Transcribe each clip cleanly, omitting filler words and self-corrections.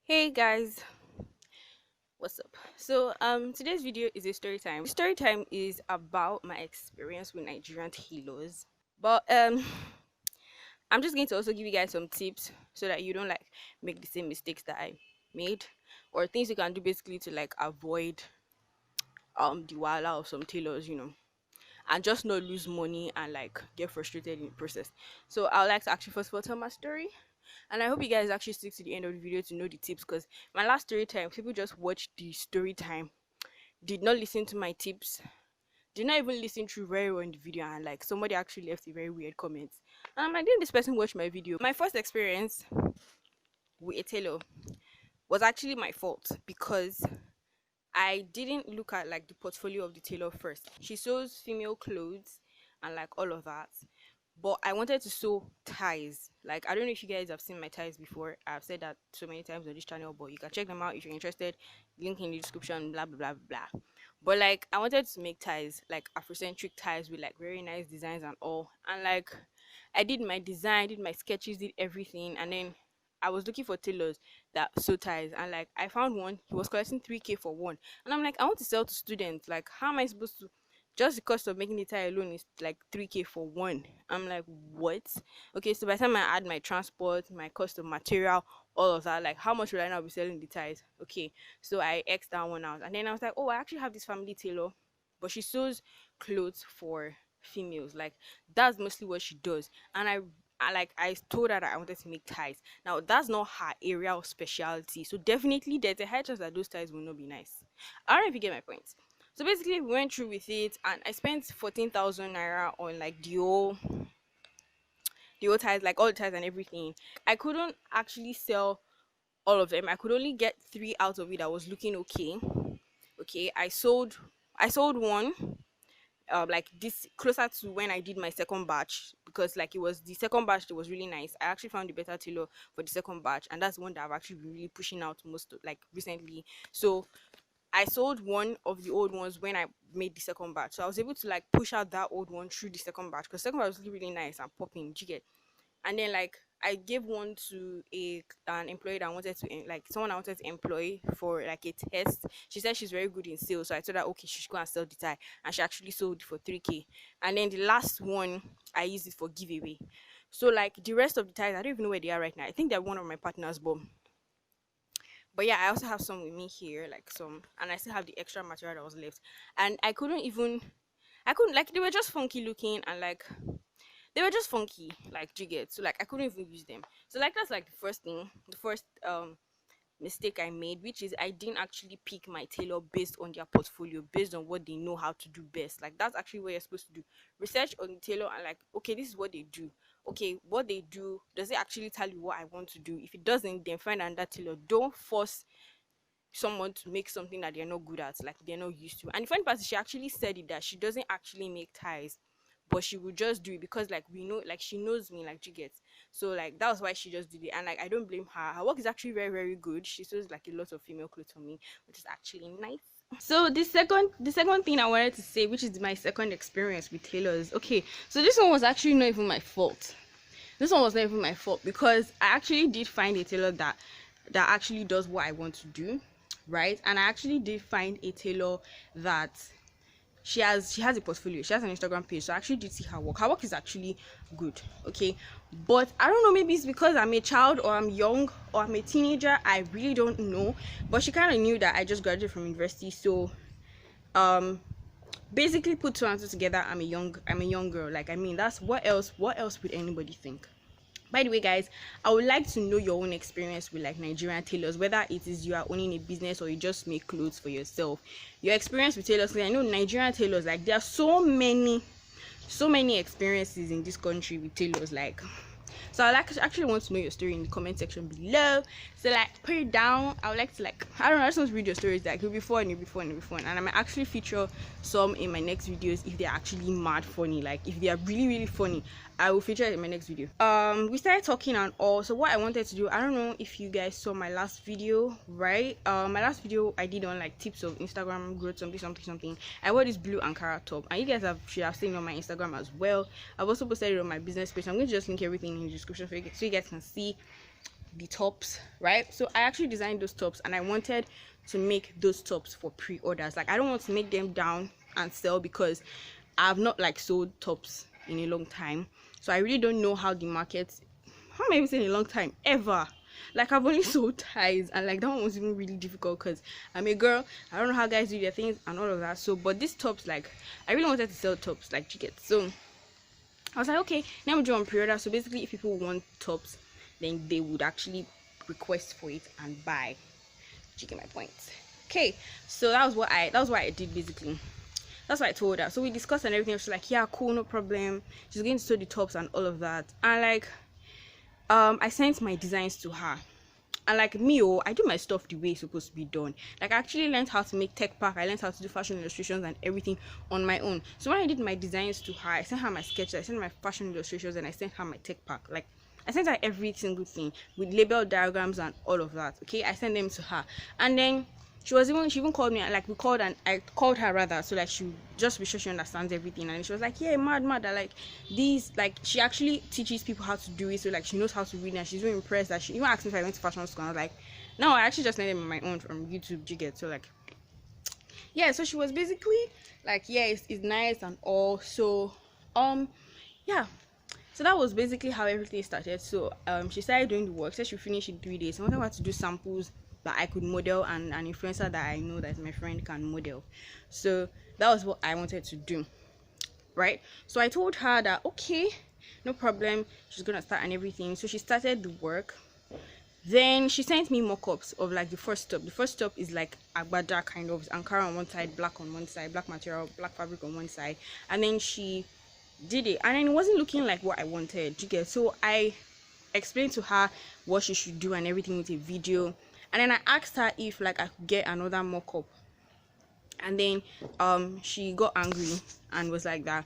Hey guys, what's up? Today's video is a story time. Story time is about my experience with Nigerian tailors. But I'm just going to also give you guys some tips so that you don't like make the same mistakes that I made, or things you can do basically to like avoid the wala of some tailors, and just not lose money and like get frustrated in the process. So I would like to actually first of all tell my story, and I hope you guys actually stick to the end of the video to know the tips, because my last story time people just watched the story time, did not listen to my tips, did not even listen through very well in the video, and like somebody actually left a very weird comment, and I'm like, didn't this person watch my video? My first experience with a tailor was actually my fault because I didn't look at like the portfolio of the tailor first. She sews female clothes and like all of that. But I wanted to sew ties. Like, I don't know if you guys have seen my ties before. I've said that so many times on this channel, but you can check them out if you're interested. Link in the description, blah blah blah blah. But like, I wanted to make ties, like Afrocentric ties with like very nice designs and all. And like, I did my design, did my sketches, did everything, and then I was looking for tailors that sew ties, and like I found one. He was collecting 3K for one, and I'm like, I want to sell to students. Like, how am I supposed to? Just the cost of making the tie alone is like 3K for one. I'm like, what? Okay, so by the time I add my transport, my cost of material, all of that, like how much will I now be selling the ties? Okay, so I X that one out, and then I was like, oh, I actually have this family tailor, but she sews clothes for females. Like, that's mostly what she does. And I told her that I wanted to make ties. Now that's not her area of specialty, so definitely there's a high chance that those ties will not be nice. I don't know if you get my point. So basically, we went through with it, and I spent 14,000 naira on like the old ties, like all the ties and everything. I couldn't actually sell all of them. I could only get three out of it that was looking okay. Okay, I sold one, like this closer to when I did my second batch, because like it was the second batch that was really nice. I actually found the better tailor for the second batch, and that's the one that I've actually been really pushing out most like recently. So I sold one of the old ones when I made the second batch. So I was able to like push out that old one through the second batch, because second batch was really, really nice and popping. Do you get? And then like I gave one to an employee that I wanted to like someone I wanted to employ for like a test. She said she's very good in sales, so I told her okay, she should go and sell the tie, and she actually sold for 3K. And then the last one I used it for giveaway. So like the rest of the ties, I don't even know where they are right now. I think they're one of my partners, but yeah, I also have some with me here, like some, and I still have the extra material that was left. And I couldn't like, they were just funky looking, and like they were just funky, like jigget. So like I couldn't even use them. So like that's like the first thing, the first mistake I made, which is I didn't actually pick my tailor based on their portfolio, based on what they know how to do best. Like that's actually what you're supposed to do. Research on the tailor and like, okay, this is what they do. Okay, what they do, does it actually tell you what I want to do? If it doesn't, then find another tailor. Don't force someone to make something that they're not good at, like they're not used to. And the funny part is she actually said it that she doesn't actually make ties, but she would just do it because like we know, like she knows me, like she gets. So like that was why she just did it, and like I don't blame her. Her work is actually very, very good. She sews like a lot of female clothes for me, which is actually nice. So the second thing I wanted to say, which is my second experience with tailors. Okay, so this one was actually not even my fault. This one was not even my fault because I actually did find a tailor that actually does what I want to do, right? And I actually did find a tailor that she has a portfolio, she has an Instagram page, so I actually did see her work. Her work is actually good, okay, but I don't know, maybe it's because I'm a child or I'm young or I'm a teenager, I really don't know. But she kind of knew that I just graduated from university, so um basically put two and two together, I'm a young girl. Like, I mean, that's what else would anybody think? By the way, guys, I would like to know your own experience with like Nigerian tailors, whether it is you are owning a business or you just make clothes for yourself. Your experience with tailors, 'cause I know Nigerian tailors, like there are so many experiences in this country with tailors, like. So I like actually want to know your story in the comment section below. So like put it down. I would like to, like, I don't know, I just want to read your stories. Like it'll be fun, and I might actually feature some in my next videos if they're actually mad funny. Like if they are really, really funny, I will feature it in my next video. We started talking and all. So what I wanted to do, I don't know if you guys saw my last video, right? My last video I did on like tips of Instagram growth, something. I wore this blue Ankara top, and you guys should have seen it on my Instagram as well. I've also posted it on my business page. I'm going to just link everything in the description so you guys can see. the tops, right? So I actually designed those tops, and I wanted to make those tops for pre-orders. Like, I don't want to make them down and sell, because I've not like sold tops in a long time, so I really don't know how the market, how am I even saying a long time, ever, like I've only sold ties, and like that one was even really difficult because I'm a girl. I don't know how guys do their things and all of that. So but these tops, like I really wanted to sell tops like jackets. So I was like, okay, let me do on pre-order. So basically, if people want tops, then they would actually request for it and buy. You get my point? Okay, so that was what I did basically. That's what I told her. So we discussed and everything. She's like, yeah, cool, no problem. She's going to sew the tops and all of that. And like, I sent my designs to her. And like me, I do my stuff the way it's supposed to be done. Like I actually learned how to make tech pack. I learned how to do fashion illustrations and everything on my own. So when I did my designs to her, I sent her my sketches, I sent her my fashion illustrations, and I sent her my tech pack. Like I sent her every single thing with label diagrams and all of that. Okay, I sent them to her, and then she even called me, like we called, and I called her rather, so like she just be sure she understands everything. And she was like, yeah, mad, I like these, like she actually teaches people how to do it, so like she knows how to read, and she's really impressed that she even asked me if I went to fashion school. And I was like, no, I actually just learned them on my own from YouTube. You get? So like, yeah, so she was basically like, yeah, it's nice and all. So yeah, so that was basically how everything started. So she started doing the work, said she finished in 3 days. I wanted her to do samples that I could model, and an influencer that I know that my friend can model. So that was what I wanted to do, right? So I told her that okay, no problem, she's gonna start and everything. So she started the work. Then she sent me mock-ups of like the first top. The first top is like agbada kind of, Ankara on one side, black on one side, black material, black fabric on one side. And then she did it, and then it wasn't looking like what I wanted. You get? So I explained to her what she should do and everything with a video. And then I asked her if like I could get another mock-up, and then she got angry and was like that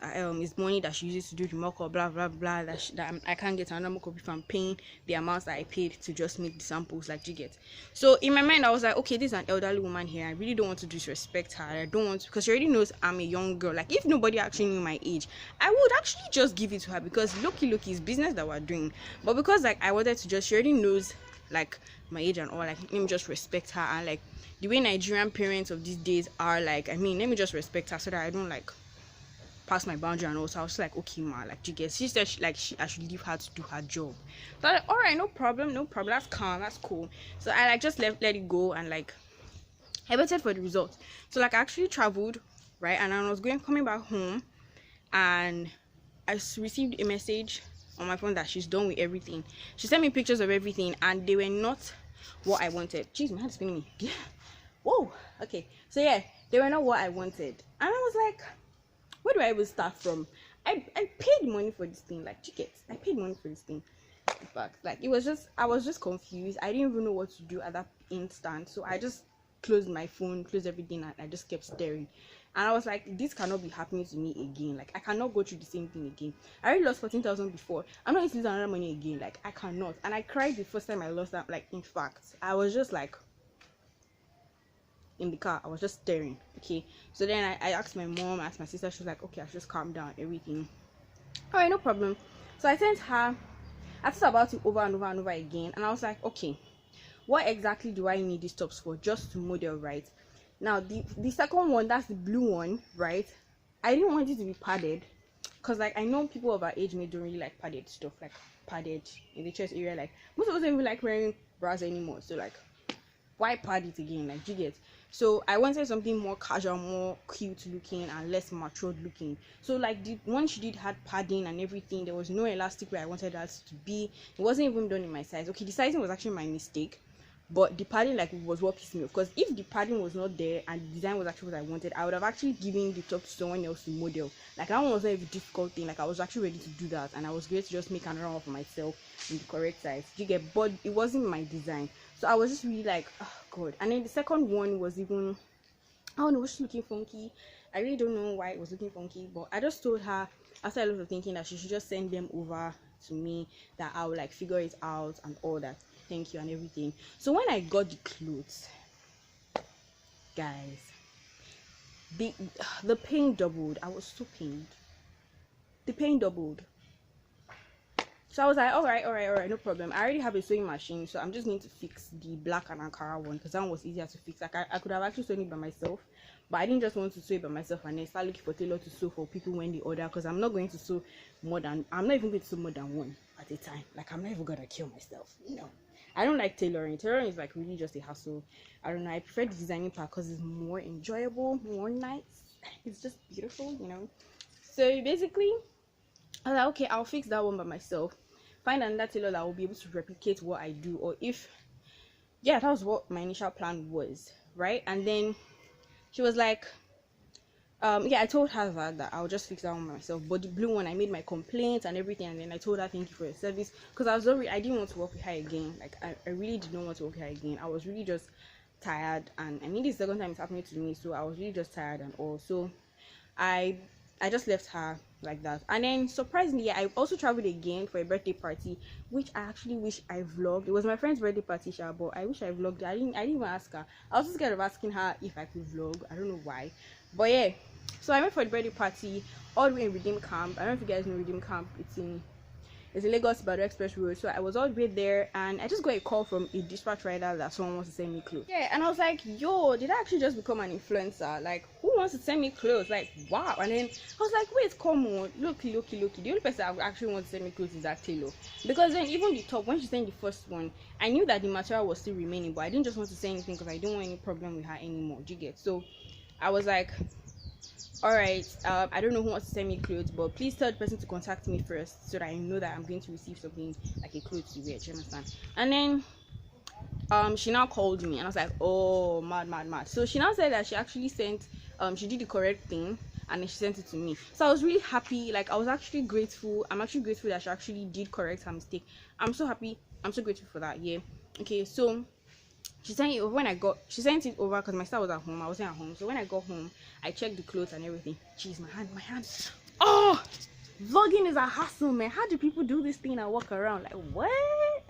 it's money that she uses to do the mock-up, blah blah blah, that I can't get another mock-up if I'm paying the amounts that I paid to just make the samples, like you get. So in my mind I was like, okay, this is an elderly woman here, I really don't want to disrespect her. I don't want to, because she already knows I'm a young girl. Like if nobody actually knew my age, I would actually just give it to her, because look is business that we're doing. But because like I wanted to just, she already knows like my age and all, like let me just respect her. And like the way Nigerian parents of these days are, like, I mean, let me just respect her so that I don't like pass my boundary. And also I was like, okay ma, like you get, she said I should leave her to do her job. So like, all right, no problem, that's calm, that's cool. So I like just let it go, and like I waited for the results. So like I actually traveled, right, and I was coming back home, and I received a message on my phone that she's done with everything. She sent me pictures of everything, and they were not what I wanted. Jeez, my hand's spinning me. Yeah. Whoa. Okay. So yeah, they were not what I wanted, and I was like, where do I even start from? I paid money for this thing, like tickets. I paid money for this thing. In fact, like it was just, I was just confused. I didn't even know what to do at that instant. So I just closed my phone, closed everything, and I just kept staring. And I was like, this cannot be happening to me again. Like I cannot go through the same thing again. I already lost 14,000 before. I'm not going to lose another money again. Like I cannot. And I cried the first time I lost that. Like in fact, I was just like in the car, I was just staring. Okay, so then I asked my mom, asked my sister. She was like, okay, I should just calm down, everything. All right, no problem. So I sent her, I thought about it over and over and over again, and I was like, okay, what exactly do I need these tops for? Just to model, right? Now the second one, that's the blue one, right? I didn't want it to be padded, because like I know people of our age may don't really like padded stuff, like padded in the chest area. Like most of us don't even like wearing bras anymore, so like why pad it again? Like you get. So I wanted something more casual, more cute looking, and less matured looking. So like the one she did had padding and everything. There was no elastic where I wanted that to be. It wasn't even done in my size. Okay, the sizing was actually my mistake, but the padding like was what pissed me off. Because if the padding was not there and the design was actually what I wanted, I would have actually given the top to someone else to model. Like that one was not a difficult thing. Like I was actually ready to do that, and I was going to just make another one for myself in the correct size. You get, but it wasn't my design. So I was just really like, oh god. And then the second one was even, I don't know, it was looking funky. I really don't know why it was looking funky, but I just told her after a lot of thinking that she should just send them over to me, that I would like figure it out and all that. Thank you and everything. So when I got the clothes, guys, the pain doubled. I was so pained. The pain doubled. So I was like, all right, no problem. I already have a sewing machine, so I'm just going to fix the black and Ankara one because that one was easier to fix. Like I could have actually sewn it by myself, but I didn't just want to sew it by myself and then start looking for tailor to sew for people when they order, because I'm not going to sew I'm not even going to sew more than one at a time. Like I'm not even gonna kill myself, I don't like tailoring. Tailoring is like really just a hassle. I don't know. I prefer the designing part because it's more enjoyable, more nice. It's just beautiful. So basically, I was like, okay, I'll fix that one by myself. Find another tailor that will be able to replicate what I do, or if, yeah, that was what my initial plan was, right? And then she was like, yeah, I told her that I'll just fix that one by myself. But the blue one, I made my complaint and everything, and then I told her thank you for your service, because I didn't want to work with her again. Like I really did not want to work with her again. I was really just tired, and I mean this is the second time it's happening to me, so I was really just tired and all. So I just left her like that. And then surprisingly, I also traveled again for a birthday party, which I actually wish I vlogged. It was my friend's birthday party, but I wish I vlogged. I didn't even ask her. I was just scared of asking her if I could vlog. I don't know why, but yeah. So I went for the birthday party all the way in Redeem Camp. I don't know if you guys know Redeem Camp. It's in Lagos Ibadan Express Road. So I was all the way there, and I just got a call from a dispatch rider that someone wants to send me clothes. Yeah, and I was like, yo, did I actually just become an influencer? Like, who wants to send me clothes? Like, wow. And then I was like, wait, come on, look. The only person I actually want to send me clothes is that tailor. Because then even the top, when she sent the first one, I knew that the material was still remaining, but I didn't just want to say anything because I don't want any problem with her anymore. Do you get? So I was like, all right, I don't know who wants to send me clothes, but please tell the person to contact me first so that I know that I'm going to receive something like a clothes to wear. Do you understand? And then she now called me, and I was like, oh, mad. So she now said that she actually sent she did the correct thing, and then she sent it to me. So I was really happy. Like, I was actually grateful. I'm actually grateful that she actually did correct her mistake. I'm so happy. I'm so grateful for that. Yeah. Okay, so she sent it over. She sent it over because my sister was at home. I wasn't at home. So when I got home, I checked the clothes and everything. Jeez, my hand. Oh, vlogging is a hassle, man. How do people do this thing and walk around? Like, what?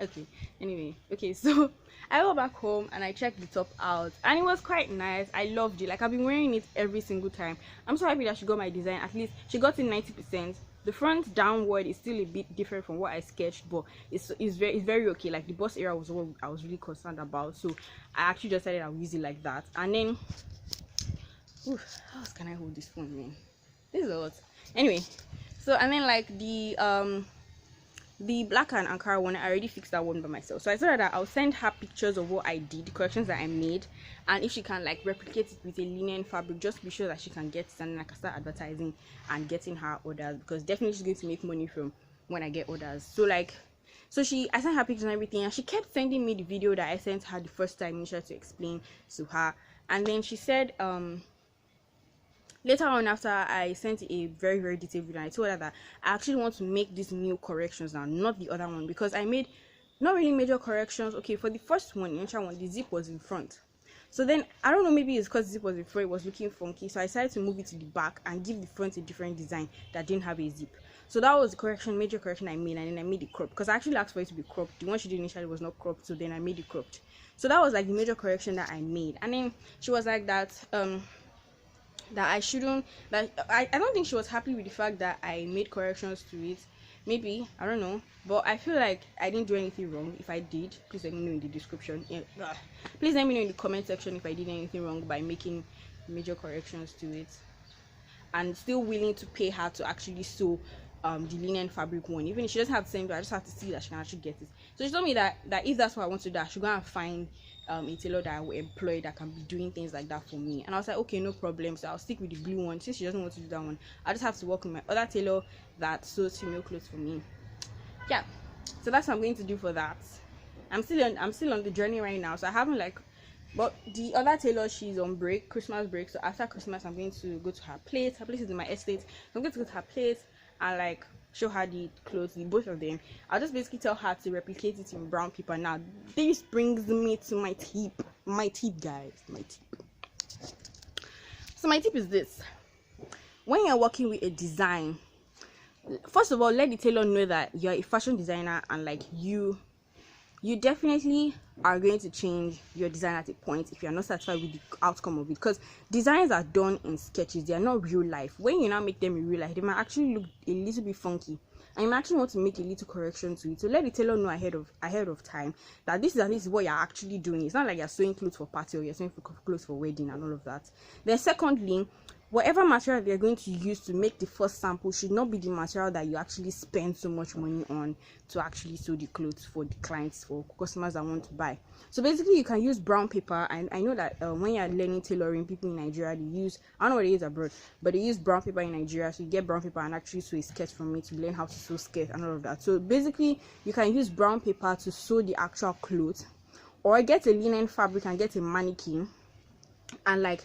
Okay, anyway. Okay, so I went back home and I checked the top out, and it was quite nice. I loved it. Like, I've been wearing it every single time. I'm so happy that she got my design. At least she got it 90%. The front downward is still a bit different from what I sketched, but it's very okay. Like, the bust area was what I was really concerned about, so I actually just decided I'll use it like that. And then, how else can I hold this phone, man? This is a lot. Anyway, so and then like the black and Ankara one, I already fixed that one by myself. So I told her that I'll send her pictures of what I did, the corrections that I made, and if she can like replicate it with a linen fabric, just to be sure that she can get it, and then I can start advertising and getting her orders, because definitely she's going to make money from when I get orders. So I sent her pictures and everything, and she kept sending me the video that I sent her the first time initially to explain to her. And then she said later on, after I sent a very, very detailed video, I told her that I actually want to make these new corrections now, not the other one, because I made not really major corrections. Okay, for the first one, the initial one, the zip was in front. So then, I don't know, maybe it's because the zip was in front, it was looking funky. So I decided to move it to the back and give the front a different design that didn't have a zip. So that was the major correction I made, and then I made it cropped, because I actually asked for it to be cropped. The one she did initially was not cropped, so then I made it cropped. So that was like the major correction that I made. And then she was like that I shouldn't, that I don't think she was happy with the fact that I made corrections to it. Maybe, I don't know, but I feel like I didn't do anything wrong. If I did, please let me know in the description. Yeah. Please let me know in the comment section if I did anything wrong by making major corrections to it, and still willing to pay her to actually sew the linen fabric one. Even if she doesn't have the same, I just have to see that she can actually get it. So she told me that if that's what I want to do, I should go and find a tailor that I will employ that can be doing things like that for me. And I was like, okay, no problem. So I'll stick with the blue one. Since she doesn't want to do that one, I just have to work with my other tailor that sews female clothes for me. Yeah, so that's what I'm going to do for that. I'm still on the journey right now, so I haven't but the other tailor, she's on break, Christmas break. So after Christmas, I'm going to go to her place. Her place is in my estate. So I'm going to go to her place and show her the clothes, both of them. I'll just basically tell her to replicate it in brown paper. Now this brings me to my tip, guys. My tip. So my tip is this: when you're working with a design, first of all, let the tailor know that you're a fashion designer, and you definitely are going to change your design at a point if you're not satisfied with the outcome of it, because designs are done in sketches. They are not real life. When you now make them in real life, they might actually look a little bit funky, and you actually want to make a little correction to it, so let the tailor know ahead of time that this is what you're actually doing. It's not like you're sewing clothes for party or you're sewing clothes for wedding and all of that. Then secondly, whatever material they're going to use to make the first sample should not be the material that you actually spend so much money on to actually sew the clothes for the clients, for customers that want to buy. So basically, you can use brown paper, and I know that when you're learning tailoring, people in Nigeria, they use, I don't know what they use abroad, but they use brown paper in Nigeria. So you get brown paper and actually sew a skirt from it to learn how to sew skirt and all of that. So basically, you can use brown paper to sew the actual clothes, or get a linen fabric and get a mannequin and like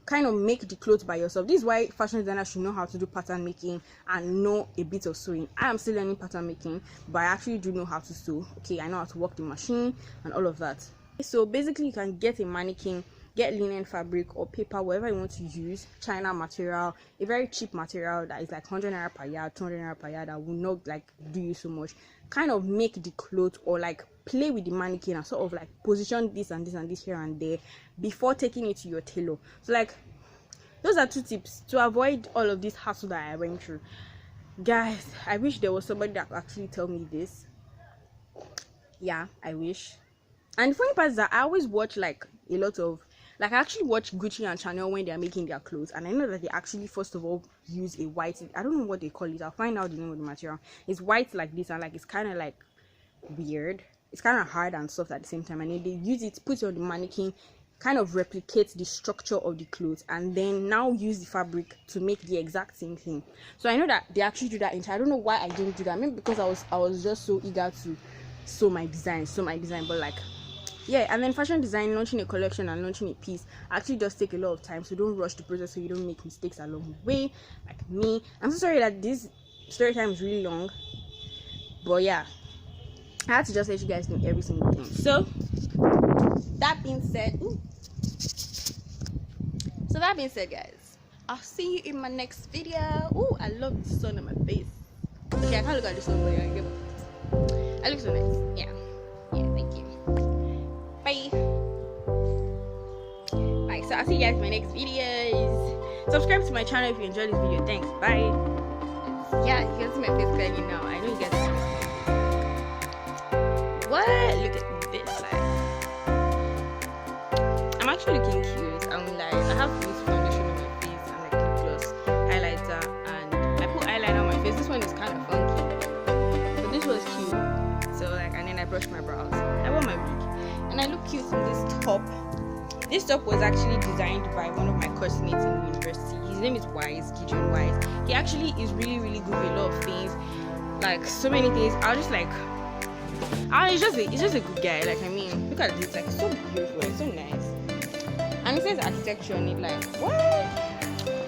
kind of make the clothes by yourself. This is why fashion designers should know how to do pattern making and know a bit of sewing. I am still learning pattern making, but I actually do know how to sew. Okay, I know how to work the machine and all of that. So basically, you can get a mannequin, get linen fabric or paper, whatever you want to use, China material, a very cheap material that is like 100 naira per yard, 200 naira per yard, that will not like do you so much. Kind of make the clothes, or like play with the mannequin and sort of like position this and this and this here and there before taking it to your tailor. So like, those are 2 tips to avoid all of this hassle that I went through. Guys, I wish there was somebody that could actually tell me this. Yeah, I wish. And the funny part is that I always watch like a lot of, like I actually watch Gucci and Chanel when they are making their clothes, and I know that they actually first of all use a white, I don't know what they call it, I'll find out the name of the material. It's white like this, and like it's kind of like weird, it's kind of hard and soft at the same time, and then they use it, put it on the mannequin, kind of replicate the structure of the clothes, and then now use the fabric to make the exact same thing. So I know that they actually do that. I don't know why I didn't do that. Maybe because I was just so eager to sew my design, but like, yeah. And then fashion design, launching a collection and launching a piece actually does take a lot of time, so don't rush the process so you don't make mistakes along the way, like me. I'm so sorry that this story time is really long, but yeah, I had to just let you guys know every single thing. So that being said, guys, I'll see you in my next video. Oh, I love the sun on my face. Okay, I can't look at the sun, but I look so nice. Yeah, thank you. Bye. So I'll see you guys in my next videos. Subscribe to my channel if you enjoyed this video. Thanks. Bye. Yeah, you can see my face clearly now. I know you guys can see. What? Look at this. Like, I'm actually looking cute. I have this foundation on my face and like lip gloss, highlighter, and I put eyeliner on my face. This one is kind of funky, but this was cute. So like, and then I brushed my brows. I wore my wig, and I look cute in this top. This top was actually designed by one of my classmates in university. His name is Gideon Wise. He actually is really, really good with a lot of things, like so many things. He's just a good guy. Like, I mean, look at this, like, it's so beautiful, it's so nice. And it says architecture on it, like, what?